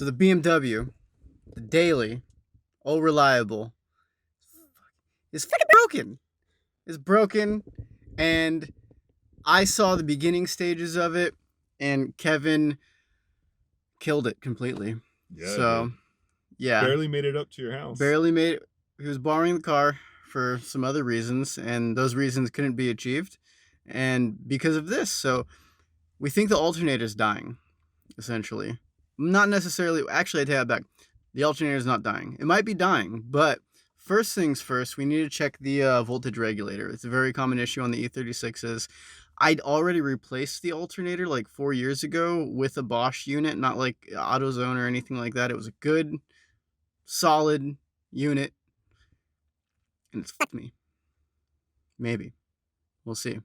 So the BMW, the Daily, all reliable, is fucking broken. It's broken, and I saw the beginning stages of it, and Kevin killed it completely. Yeah. So, yeah. Barely made it up to your house. Barely made it. He was borrowing the car for some other reasons, and those reasons couldn't be achieved, and because of this. So we think the alternator's dying, essentially. Not necessarily. Actually, I take that back. The alternator's not dying. It might be dying, but first things first, we need to check the voltage regulator. It's a very common issue on the E36s. I'd already replaced the alternator like 4 years ago with a Bosch unit, not like AutoZone or anything like that. It was a good, solid unit, and it's fucked me. Maybe. We'll see.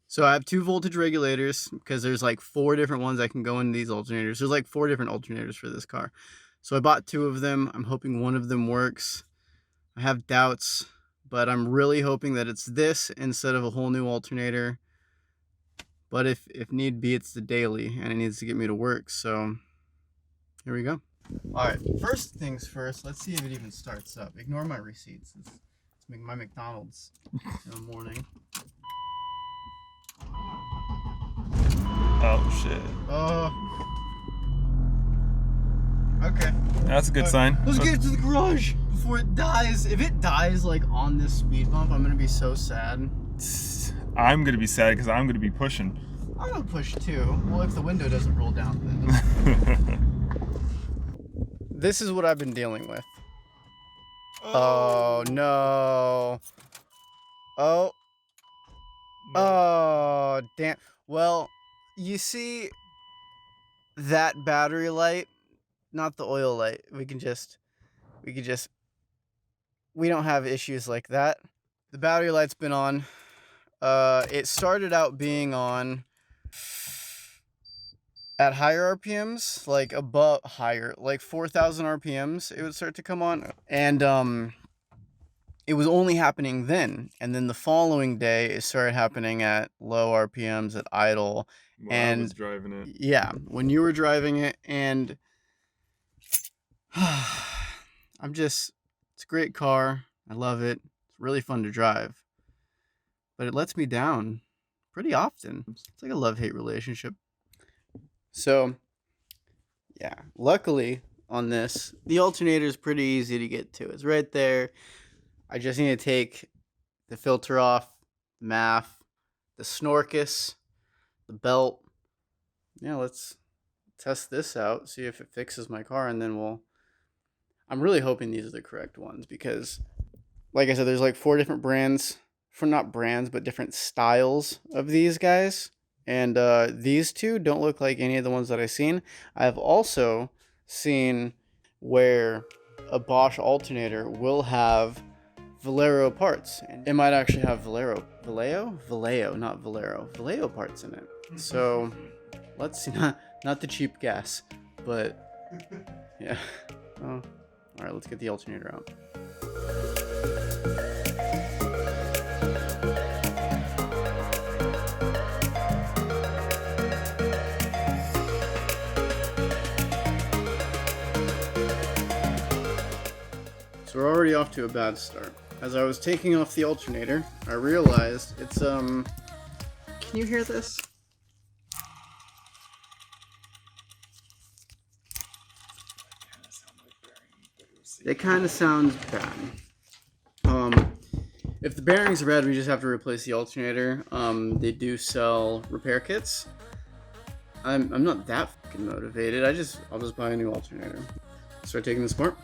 So I have 2 voltage regulators because there's like 4 different ones that can go in these alternators. There's like 4 different alternators for this car. So I bought 2 of them. I'm hoping one of them works. I have doubts, but I'm really hoping that it's this instead of a whole new alternator. But if need be, it's the Daily, and it needs to get me to work. So here we go. All right, first things first, let's see if it even starts up. Ignore my receipts. It's my McDonald's in the morning. Oh, shit. Okay. That's a good sign. Let's get it to the garage before it dies. If it dies, like, on this speed bump, I'm going to be so sad. I'm going to be sad because I'm going to be pushing. I'm going to push, too. Well, if the window doesn't roll down, then... This is what I've been dealing with. Oh, no. Oh. No. Oh, damn. Well, you see that battery light, not the oil light. We don't have issues like that. The battery light's been on. It started out being on at higher RPMs, like above higher, like 4,000 RPMs, it would start to come on. And it was only happening then. And then the following day, it started happening at low RPMs at idle. I was driving it. Yeah, when you were driving it. And it's a great car. I love it. It's really fun to drive. But it lets me down pretty often. It's like a love-hate relationship. So, yeah, luckily on this, the alternator is pretty easy to get to. It's right there. I just need to take the filter off, the MAF, the snorkus, the belt. Yeah, let's test this out, see if it fixes my car, and then I'm really hoping these are the correct ones because, like I said, there's like 4 different brands, not brands, but different styles of these guys. And these 2 don't look like any of the ones that I've seen. I've also seen where a Bosch alternator will have Valero parts. It might actually have Valero parts in it. So let's see, not the cheap gas, but yeah. Oh, all right, let's get the alternator out. So we're already off to a bad start. As I was taking off the alternator, I realized it's, can you hear this? It kind of sounds bad. If the bearings are bad, we just have to replace the alternator. They do sell repair kits. I'm not that fucking motivated. I'll just buy a new alternator. Start taking this apart.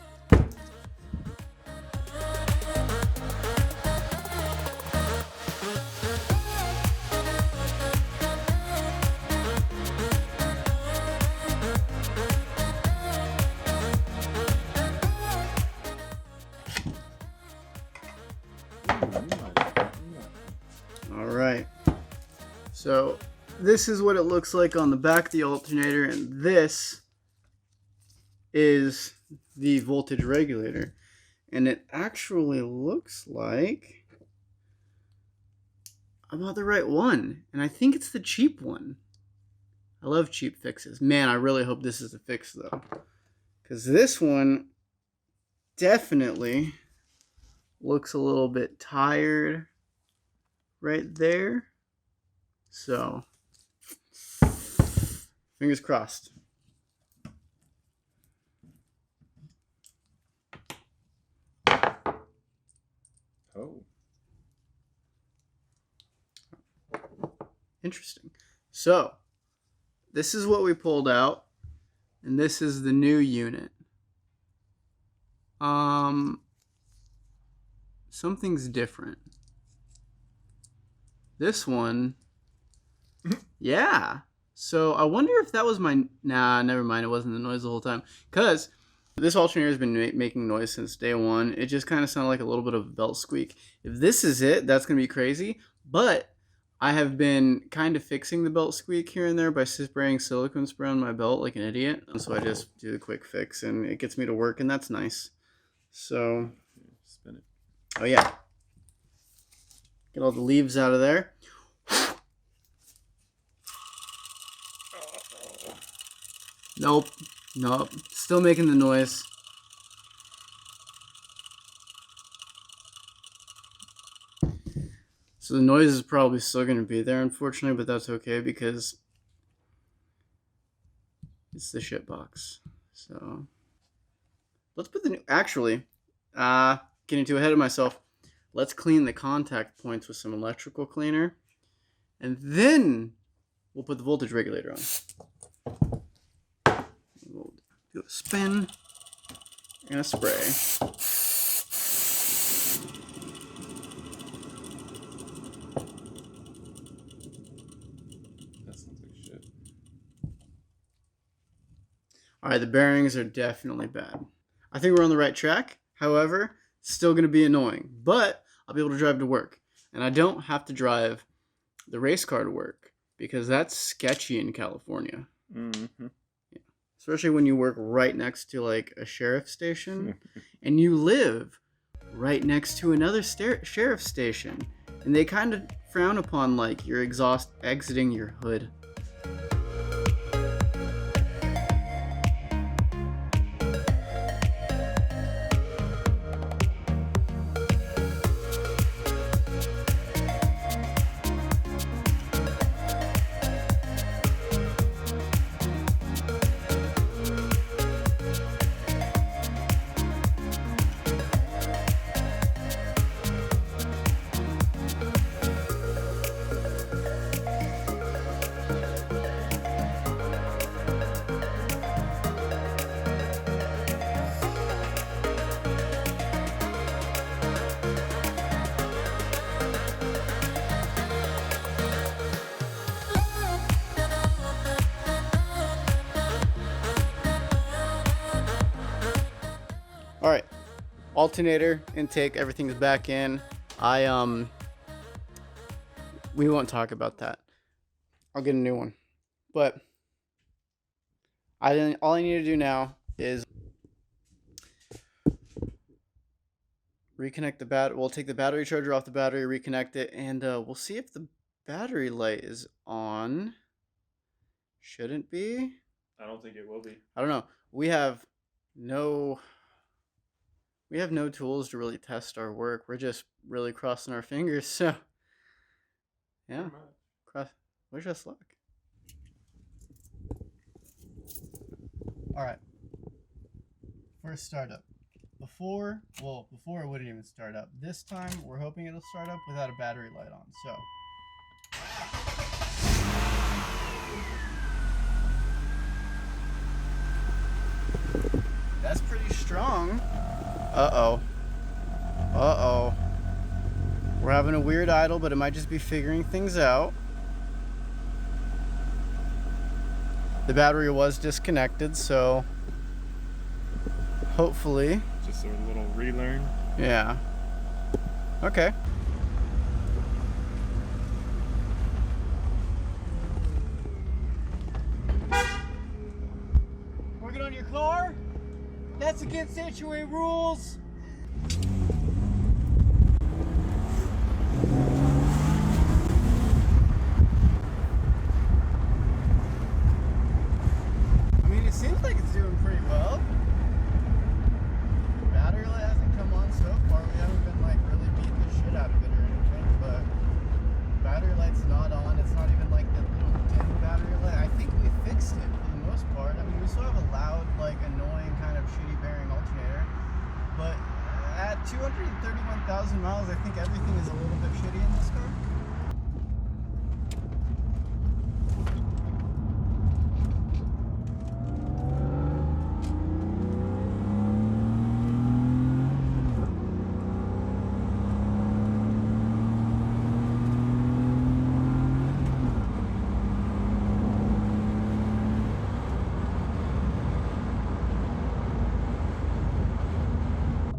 Alright, so this is what it looks like on the back of the alternator, and this is the voltage regulator. And it actually looks like I bought the right one, and I think it's the cheap one. I love cheap fixes. Man, I really hope this is the fix, though. Because this one definitely looks a little bit tired right there. So, fingers crossed. Oh. Interesting. So, this is what we pulled out, and this is the new unit. Something's different. This one, yeah. So I wonder if that was my, nah, never mind. It wasn't the noise the whole time. Because this alternator has been making noise since day one. It just kind of sounded like a little bit of a belt squeak. If this is it, that's going to be crazy. But I have been kind of fixing the belt squeak here and there by spraying silicone spray on my belt like an idiot. So I just do the quick fix and it gets me to work, and that's nice. So, spin it. Oh yeah. Get all the leaves out of there. Nope. Still making the noise. So the noise is probably still going to be there, unfortunately, but that's okay because it's the shit box. So let's put the new, actually, getting too ahead of myself. Let's clean the contact points with some electrical cleaner, and then we'll put the voltage regulator on. We'll do a spin and a spray. That sounds like shit. All right, the bearings are definitely bad. I think we're on the right track. However, it's still going to be annoying, but I'll be able to drive to work. And I don't have to drive the race car to work because that's sketchy in California. Mm-hmm. Yeah. Especially when you work right next to like a sheriff station and you live right next to another sheriff station. And they kind of frown upon like your exhaust exiting your hood. All right, alternator intake, everything's back in. We won't talk about that. I'll get a new one. But all I need to do now is reconnect the battery. We'll take the battery charger off the battery, reconnect it, and we'll see if the battery light is on. Shouldn't be. I don't think it will be. I don't know. We have no tools to really test our work. We're just really crossing our fingers. So, yeah, wish us luck. All right. First startup. Before it wouldn't even start up. This time, we're hoping it'll start up without a battery light on. So. That's pretty strong. Uh-oh. We're having a weird idle, but it might just be figuring things out. The battery was disconnected, so hopefully. Just a little relearn. Yeah. Okay. Working on your car? That's against HOA rules. I mean, it seems like it's doing pretty well. 100,000 miles, I think everything is a little bit shitty in this car.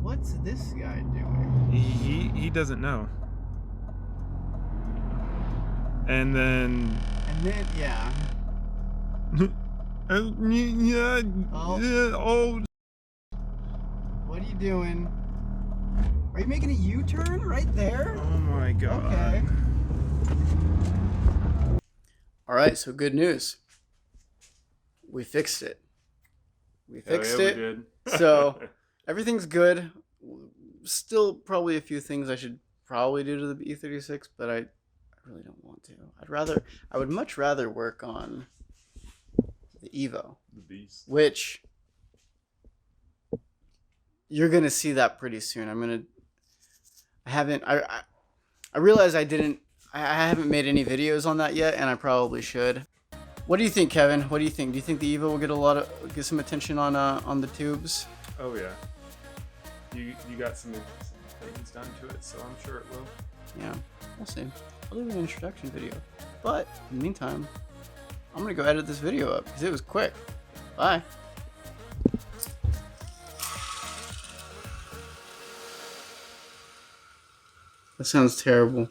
What's this guy doing? He doesn't know. And then Yeah. yeah, Oh. What are you doing? Are you making a U-turn right there? Oh my god. Okay. All right, so good news. We fixed it. We fixed it. We did. So everything's good. Still probably a few things I should probably do to the E36, but I really don't want to. I would much rather work on the Evo, The beast. which you're going to see that pretty soon. I realize I haven't made any videos on that yet, and I probably should. What do you think, Kevin? What do you think? Do you think the Evo will get some attention on the tubes? Oh yeah. You got some things done to it, so I'm sure it will. Yeah, we'll see. I'll do an introduction video. But in the meantime, I'm gonna go edit this video up because it was quick. Bye. That sounds terrible.